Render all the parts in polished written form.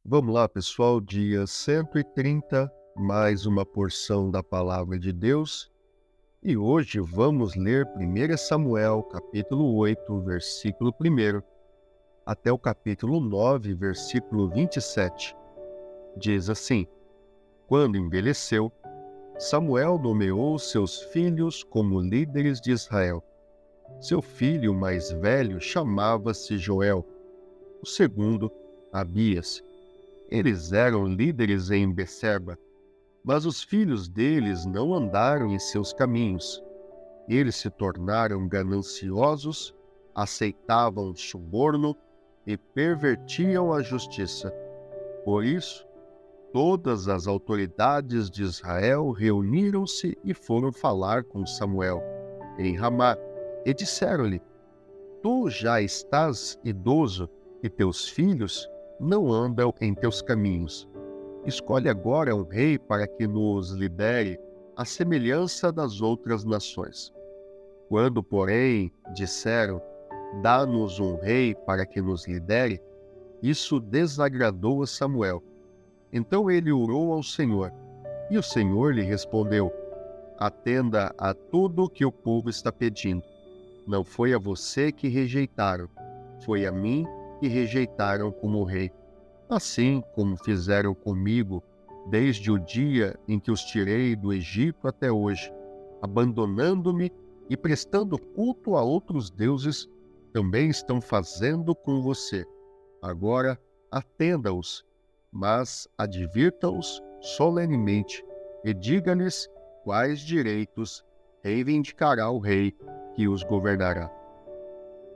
Vamos lá, pessoal, dia 130, mais uma porção da Palavra de Deus. E hoje vamos ler 1 Samuel, capítulo 8, versículo 1, até o capítulo 9, versículo 27. Diz assim: Quando envelheceu, Samuel nomeou seus filhos como líderes de Israel. Seu filho mais velho chamava-se Joel, o segundo, Abias. Eles eram líderes em Beceba, mas os filhos deles não andaram em seus caminhos. Eles se tornaram gananciosos, aceitavam suborno e pervertiam a justiça. Por isso, todas as autoridades de Israel reuniram-se e foram falar com Samuel em Ramá, e disseram-lhe: Tu já estás idoso e teus filhos não andam em teus caminhos. Escolhe agora um rei para que nos lidere, à semelhança das outras nações. Quando, porém, disseram: Dá-nos um rei para que nos lidere, isso desagradou a Samuel. Então ele orou ao Senhor, e o Senhor lhe respondeu: Atenda a tudo o que o povo está pedindo. Não foi a você que rejeitaram, foi a mim que rejeitaram como rei. Assim como fizeram comigo desde o dia em que os tirei do Egito até hoje, abandonando-me e prestando culto a outros deuses, também estão fazendo com você. Agora atenda-os, mas advirta-os solenemente e diga-lhes quais direitos reivindicará o rei que os governará.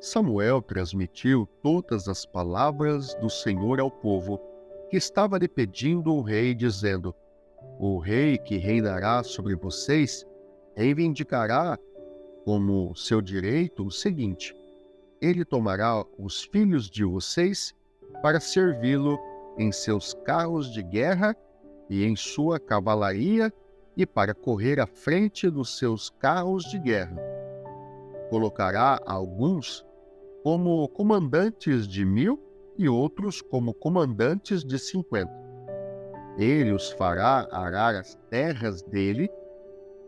Samuel transmitiu todas as palavras do Senhor ao povo, que estava lhe pedindo o rei, dizendo: O rei que reinará sobre vocês reivindicará como seu direito o seguinte: ele tomará os filhos de vocês para servi-lo em seus carros de guerra e em sua cavalaria e para correr à frente dos seus carros de guerra. Colocará alguns como comandantes de 1.000 e outros como comandantes de 50. Ele os fará arar as terras dele,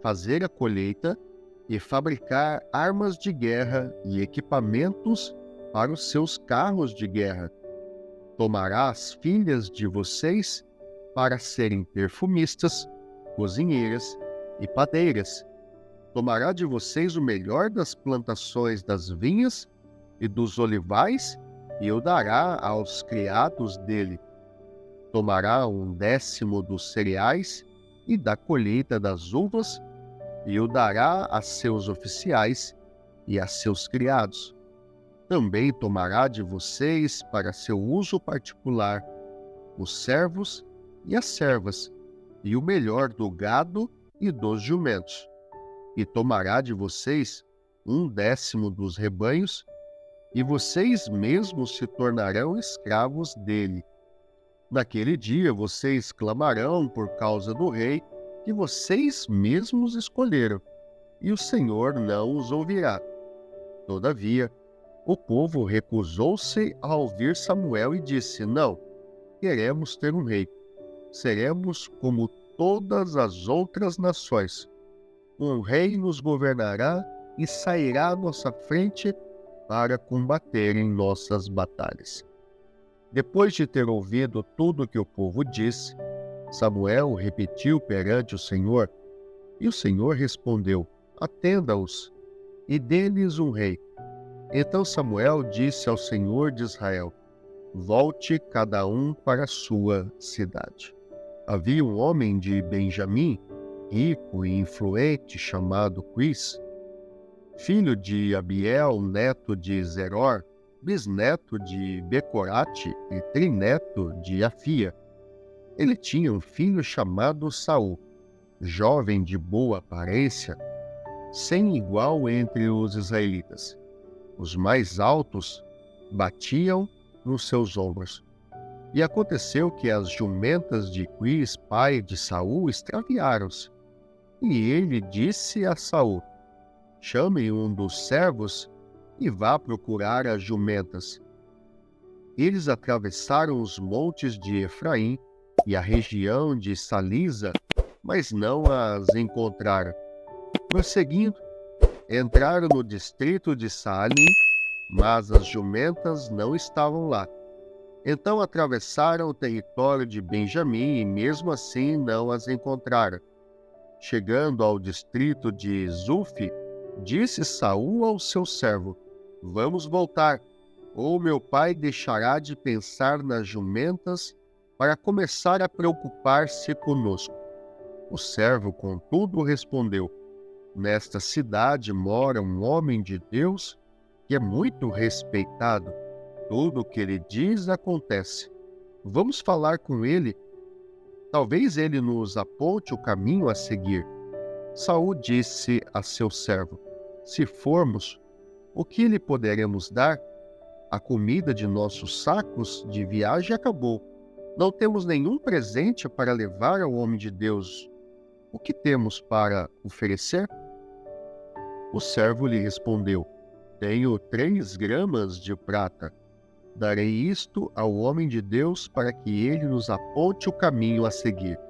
fazer a colheita e fabricar armas de guerra e equipamentos para os seus carros de guerra. Tomará as filhas de vocês para serem perfumistas, cozinheiras e padeiras. Tomará de vocês o melhor das plantações das vinhas e dos olivais, e o dará aos criados dele. Tomará 1/10 dos cereais e da colheita das uvas, e o dará a seus oficiais e a seus criados. Também tomará de vocês para seu uso particular os servos e as servas, e o melhor do gado e dos jumentos. E tomará de vocês 1/10 dos rebanhos, e vocês mesmos se tornarão escravos dele. Naquele dia vocês clamarão por causa do rei que vocês mesmos escolheram, e o Senhor não os ouvirá. Todavia, o povo recusou-se a ouvir Samuel e disse: Não, queremos ter um rei. Seremos como todas as outras nações. Um rei nos governará e sairá à nossa frente para combater em nossas batalhas. Depois de ter ouvido tudo o que o povo disse, Samuel repetiu perante o Senhor, e o Senhor respondeu: Atenda-os, e dê-lhes um rei. Então Samuel disse ao Senhor de Israel: Volte cada um para a sua cidade. Havia um homem de Benjamim, rico e influente, chamado Quis, filho de Abiel, neto de Zeror, bisneto de Becorate e trineto de Afia. Ele tinha um filho chamado Saul, jovem de boa aparência, sem igual entre os israelitas. Os mais altos batiam nos seus ombros. E aconteceu que as jumentas de Quis, pai de Saul, extraviaram-se. E ele disse a Saul: Chame um dos servos e vá procurar as jumentas. Eles atravessaram os montes de Efraim e a região de Salisa, mas não as encontraram. Prosseguindo, entraram no distrito de Saalim, mas as jumentas não estavam lá. Então atravessaram o território de Benjamim e mesmo assim não as encontraram. Chegando ao distrito de Zufi, disse Saul ao seu servo: Vamos voltar, ou meu pai deixará de pensar nas jumentas para começar a preocupar-se conosco. O servo, contudo, respondeu: Nesta cidade mora um homem de Deus que é muito respeitado. Tudo o que ele diz acontece. Vamos falar com ele. Talvez ele nos aponte o caminho a seguir. Saul disse a seu servo: Se formos, o que lhe poderemos dar? A comida de nossos sacos de viagem acabou. Não temos nenhum presente para levar ao homem de Deus. O que temos para oferecer? O servo lhe respondeu: Tenho 3 gramas de prata. Darei isto ao homem de Deus para que ele nos aponte o caminho a seguir.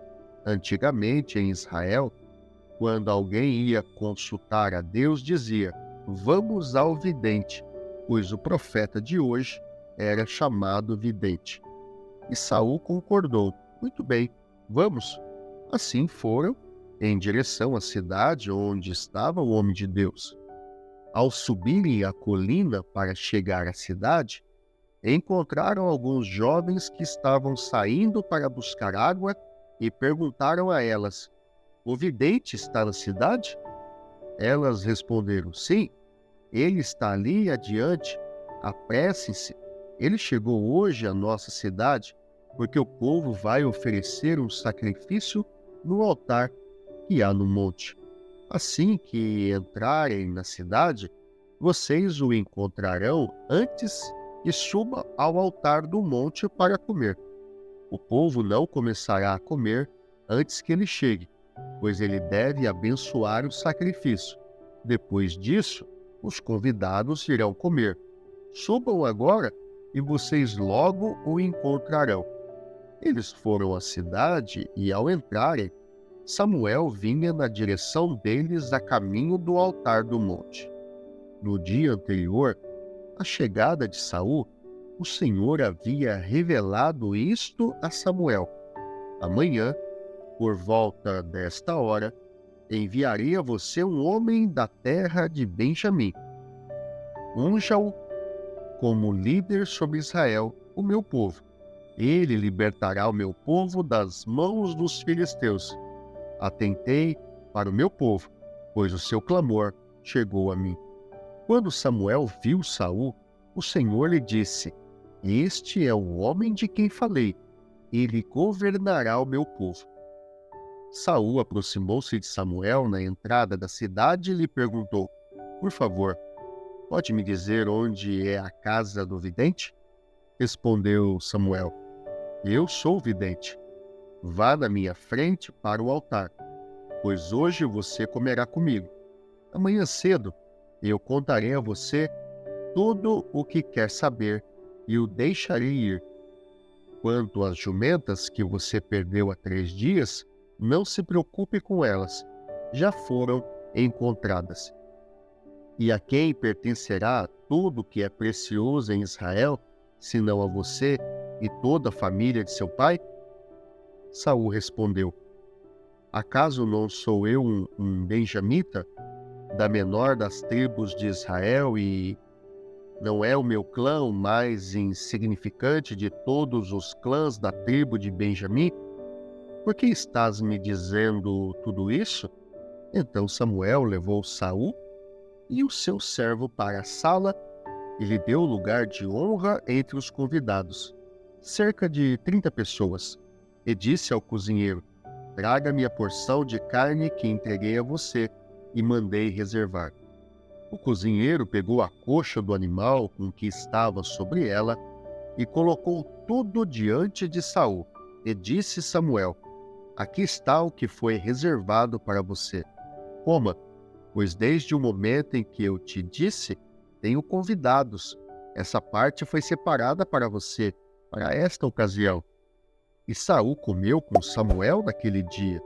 Antigamente, em Israel, quando alguém ia consultar a Deus, dizia: Vamos ao vidente, pois o profeta de hoje era chamado vidente. E Saul concordou: Muito bem, vamos. Assim foram em direção à cidade onde estava o homem de Deus. Ao subirem a colina para chegar à cidade, encontraram alguns jovens que estavam saindo para buscar água e perguntaram a elas: O vidente está na cidade? Elas responderam: Sim, ele está ali adiante. Apressem-se. Ele chegou hoje à nossa cidade, porque o povo vai oferecer um sacrifício no altar que há no monte. Assim que entrarem na cidade, vocês o encontrarão antes que suba ao altar do monte para comer. O povo não começará a comer antes que ele chegue, pois ele deve abençoar o sacrifício. Depois disso, os convidados irão comer. Subam agora e vocês logo o encontrarão. Eles foram à cidade e, ao entrarem, Samuel vinha na direção deles a caminho do altar do monte. No dia anterior, à chegada de Saul, o Senhor havia revelado isto a Samuel: Amanhã, por volta desta hora, enviarei a você um homem da terra de Benjamim. Unja-o como líder sobre Israel, o meu povo. Ele libertará o meu povo das mãos dos filisteus. Atentei para o meu povo, pois o seu clamor chegou a mim. Quando Samuel viu Saul, o Senhor lhe disse: Este é o homem de quem falei. Ele governará o meu povo. Saul aproximou-se de Samuel na entrada da cidade e lhe perguntou: Por favor, pode me dizer onde é a casa do vidente? Respondeu Samuel: Eu sou o vidente. Vá na minha frente para o altar, pois hoje você comerá comigo. Amanhã cedo eu contarei a você tudo o que quer saber e o deixarei ir. Quanto às jumentas que você perdeu há 3 dias, não se preocupe com elas, já foram encontradas. E a quem pertencerá tudo que é precioso em Israel, senão a você e toda a família de seu pai? Saul respondeu: Acaso não sou eu um benjamita, da menor das tribos de Israel, e não é o meu clã o mais insignificante de todos os clãs da tribo de Benjamim? Por que estás me dizendo tudo isso? Então Samuel levou Saul e o seu servo para a sala e lhe deu lugar de honra entre os convidados, cerca de 30 pessoas, e disse ao cozinheiro: Traga-me a porção de carne que entreguei a você e mandei reservar. O cozinheiro pegou a coxa do animal com que estava sobre ela e colocou tudo diante de Saul, e disse Samuel: Aqui está o que foi reservado para você. Coma, pois desde o momento em que eu te disse, tenho convidados, Essa parte foi separada para você, para esta ocasião. E Saul comeu com Samuel naquele dia.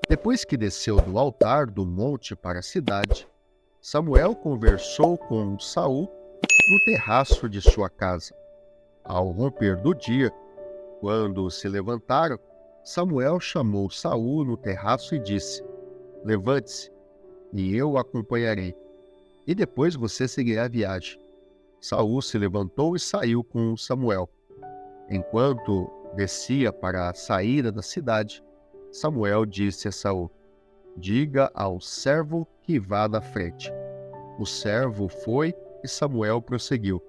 Depois que desceu do altar do monte para a cidade, Samuel conversou com Saul no terraço de sua casa. Ao romper do dia, quando se levantaram, Samuel chamou Saul no terraço e disse: Levante-se, e eu o acompanharei, e depois você seguirá a viagem. Saul se levantou e saiu com Samuel. Enquanto descia para a saída da cidade, Samuel disse a Saul: Diga ao servo que vá na frente. O servo foi e Samuel prosseguiu: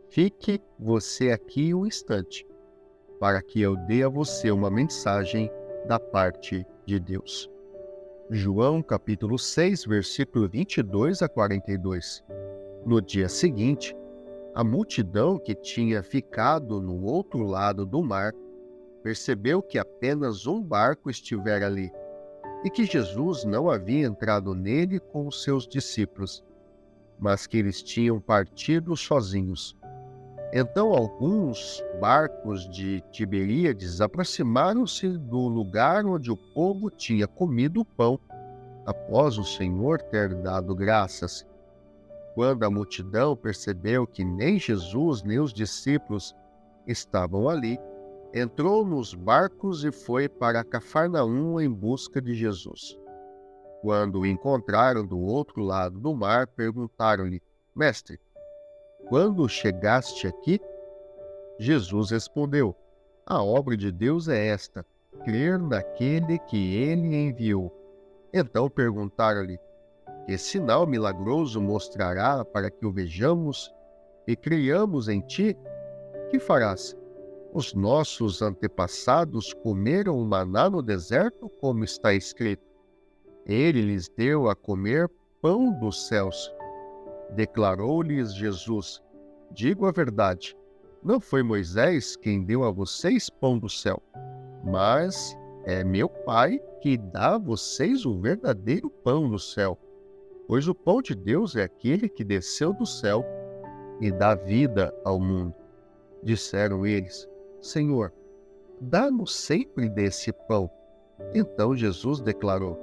Fique você aqui um instante, para que eu dê a você uma mensagem da parte de Deus. João capítulo 6, versículo 22 a 42. No dia seguinte, a multidão que tinha ficado no outro lado do mar percebeu que apenas um barco estivera ali e que Jesus não havia entrado nele com os seus discípulos, mas que eles tinham partido sozinhos. Então alguns barcos de Tiberíades aproximaram-se do lugar onde o povo tinha comido o pão, após o Senhor ter dado graças. Quando a multidão percebeu que nem Jesus nem os discípulos estavam ali, entrou nos barcos e foi para Cafarnaum em busca de Jesus. Quando o encontraram do outro lado do mar, perguntaram-lhe: Mestre, quando chegaste aqui? Jesus respondeu: A obra de Deus é esta, crer naquele que ele enviou. Então perguntaram-lhe: Que sinal milagroso mostrará para que o vejamos e creiamos em ti? Que farás? Os nossos antepassados comeram o maná no deserto, como está escrito. Ele lhes deu a comer pão dos céus. Declarou-lhes Jesus: Digo a verdade, não foi Moisés quem deu a vocês pão do céu, mas é meu Pai que dá a vocês o verdadeiro pão do céu. Pois o pão de Deus é aquele que desceu do céu e dá vida ao mundo. Disseram eles: Senhor, dá-nos sempre desse pão. Então Jesus declarou: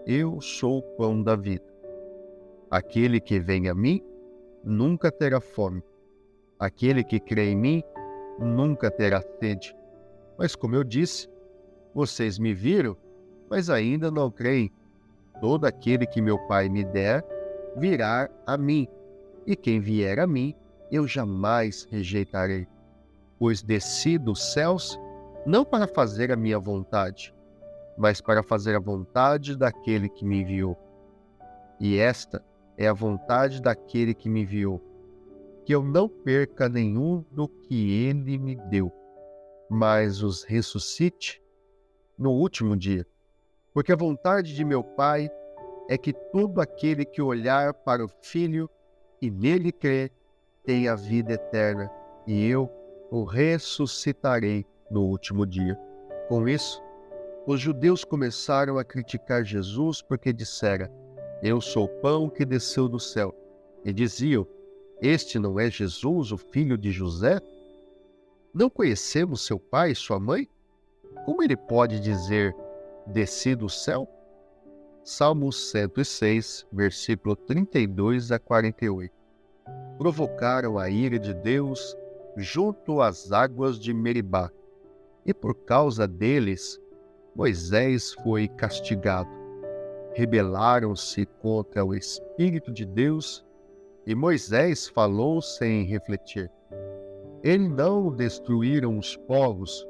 Eu sou o pão da vida. Aquele que vem a mim nunca terá fome. Aquele que crê em mim nunca terá sede. Mas como eu disse, vocês me viram, mas ainda não creem. Todo aquele que meu Pai me der, virá a mim, e quem vier a mim, eu jamais rejeitarei. Pois desci dos céus, não para fazer a minha vontade, mas para fazer a vontade daquele que me enviou. E esta é a vontade daquele que me enviou, que eu não perca nenhum do que ele me deu, mas os ressuscite no último dia. Porque a vontade de meu Pai é que todo aquele que olhar para o Filho e nele crer tenha a vida eterna, e eu o ressuscitarei no último dia. Com isso, os judeus começaram a criticar Jesus porque dissera: Eu sou o pão que desceu do céu. E diziam: Este não é Jesus, o filho de José? Não conhecemos seu pai e sua mãe? Como ele pode dizer: Desci do céu? Salmo 106, versículo 32 a 48. Provocaram a ira de Deus junto às águas de Meribá, e por causa deles, Moisés foi castigado. Rebelaram-se contra o Espírito de Deus, e Moisés falou sem refletir. Eles não destruíram os povos,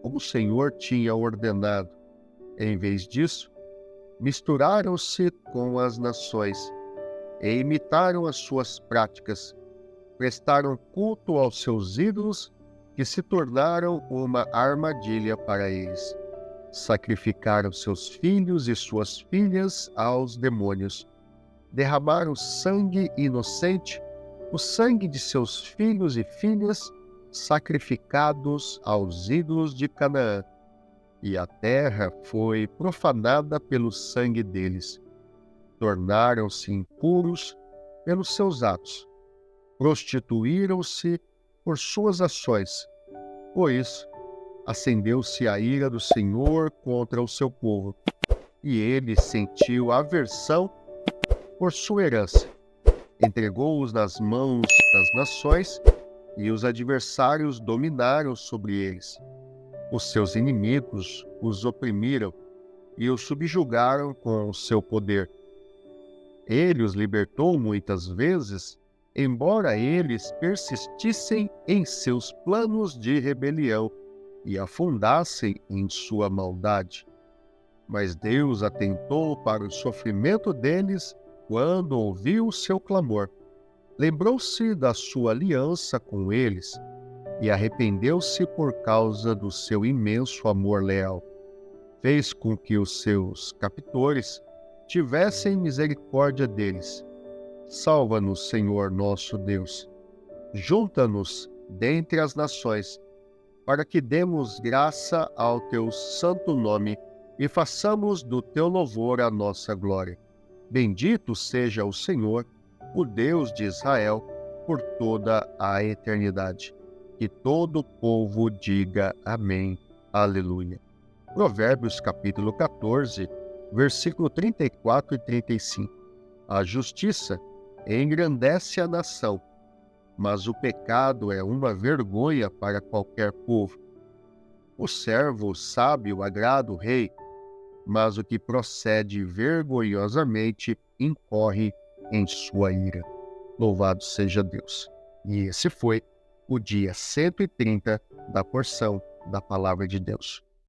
como o Senhor tinha ordenado. Em vez disso, misturaram-se com as nações e imitaram as suas práticas. Prestaram culto aos seus ídolos, que se tornaram uma armadilha para eles. Sacrificaram seus filhos e suas filhas aos demônios. Derramaram sangue inocente, o sangue de seus filhos e filhas, sacrificados aos ídolos de Canaã. E a terra foi profanada pelo sangue deles. Tornaram-se impuros pelos seus atos. prostituíram-se por suas ações. Por isso, acendeu-se a ira do Senhor contra o seu povo, e ele sentiu aversão por sua herança. Entregou-os nas mãos das nações, e os adversários dominaram sobre eles. Os seus inimigos os oprimiram e os subjugaram com o seu poder. Ele os libertou muitas vezes, embora eles persistissem em seus planos de rebelião e afundassem em sua maldade. Mas Deus atentou para o sofrimento deles quando ouviu o seu clamor. Lembrou-se da sua aliança com eles e arrependeu-se por causa do seu imenso amor leal. Fez com que os seus captores tivessem misericórdia deles. Salva-nos, Senhor nosso Deus. Junta-nos dentre as nações, para que demos graça ao teu santo nome e façamos do teu louvor a nossa glória. Bendito seja o Senhor, o Deus de Israel, por toda a eternidade. Que todo o povo diga amém. Aleluia. Provérbios capítulo 14, versículo 34 e 35. A justiça engrandece a nação, mas o pecado é uma vergonha para qualquer povo. O servo sábio agrada o rei, mas o que procede vergonhosamente incorre em sua ira. Louvado seja Deus. E esse foi o dia 130 da porção da Palavra de Deus.